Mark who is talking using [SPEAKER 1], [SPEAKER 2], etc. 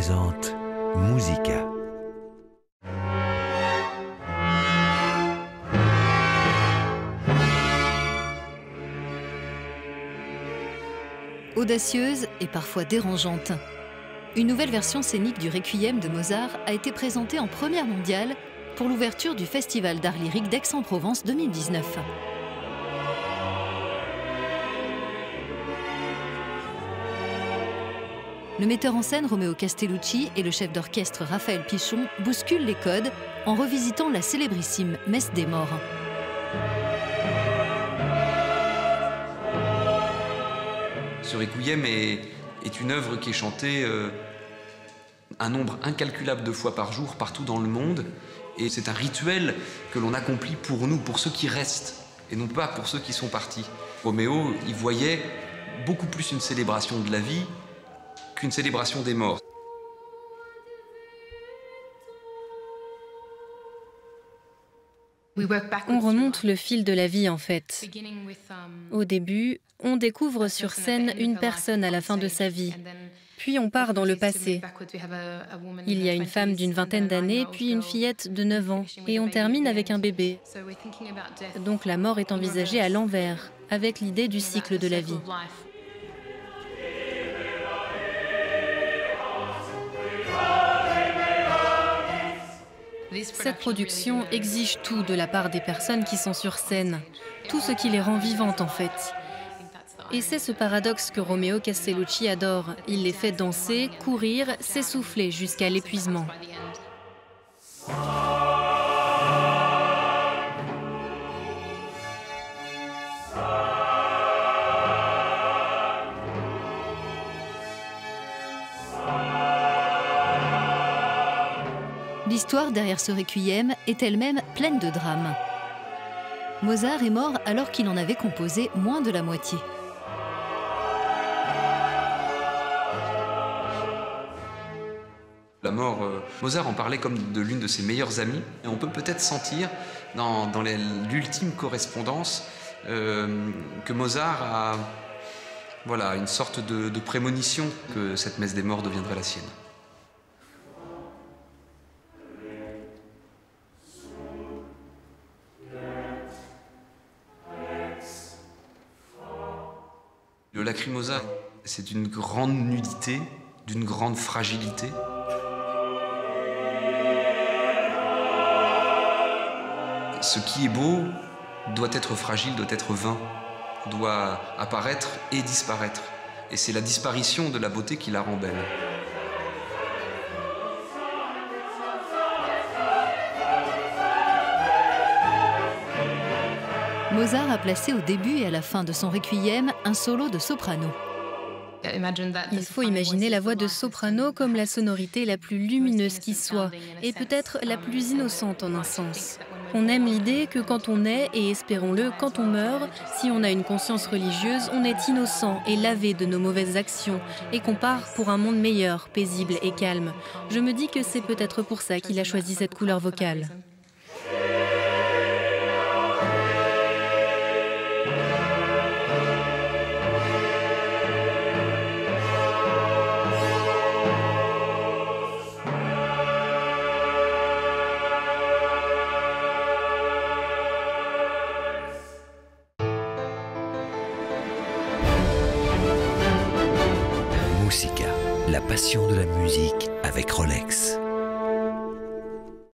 [SPEAKER 1] présente Musica.
[SPEAKER 2] Audacieuse et parfois dérangeante, une nouvelle version scénique du Requiem de Mozart a été présentée en première mondiale pour l'ouverture du Festival d'art lyrique d'Aix-en-Provence 2019. Le metteur en scène Romeo Castellucci et le chef d'orchestre Raphaël Pichon bousculent les codes en revisitant la célébrissime Messe des Morts.
[SPEAKER 3] Ce Requiem est une œuvre qui est chantée un nombre incalculable de fois par jour partout dans le monde. Et c'est un rituel que l'on accomplit pour nous, pour ceux qui restent, et non pas pour ceux qui sont partis. Roméo, il voyait beaucoup plus une célébration de la vie qu'une célébration des morts.
[SPEAKER 4] On remonte le fil de la vie en fait. Au début, on découvre sur scène une personne à la fin de sa vie. Puis on part dans le passé. Il y a une femme d'une vingtaine d'années, puis une fillette de 9 ans. Et on termine avec un bébé. Donc la mort est envisagée à l'envers, avec l'idée du cycle de la vie. Cette production exige tout de la part des personnes qui sont sur scène, tout ce qui les rend vivantes en fait. Et c'est ce paradoxe que Romeo Castellucci adore. Il les fait danser, courir, s'essouffler jusqu'à l'épuisement.
[SPEAKER 2] L'histoire derrière ce Requiem est elle-même pleine de drames. Mozart est mort alors qu'il en avait composé moins de la moitié.
[SPEAKER 3] La mort, Mozart en parlait comme de l'une de ses meilleures amies. Et on peut peut-être sentir dans l'ultime correspondance que Mozart a une sorte de prémonition que cette messe des morts deviendrait la sienne. Le Lacrimosa, c'est d'une grande nudité, d'une grande fragilité. Ce qui est beau doit être fragile, doit être vain, doit apparaître et disparaître. Et c'est la disparition de la beauté qui la rend belle.
[SPEAKER 2] Mozart a placé au début et à la fin de son Requiem un solo de soprano.
[SPEAKER 4] Il faut imaginer la voix de soprano comme la sonorité la plus lumineuse qui soit, et peut-être la plus innocente en un sens. On aime l'idée que quand on est, et espérons-le, quand on meurt, si on a une conscience religieuse, on est innocent et lavé de nos mauvaises actions, et qu'on part pour un monde meilleur, paisible et calme. Je me dis que c'est peut-être pour ça qu'il a choisi cette couleur vocale.
[SPEAKER 1] Musica, la passion de la musique avec Rolex.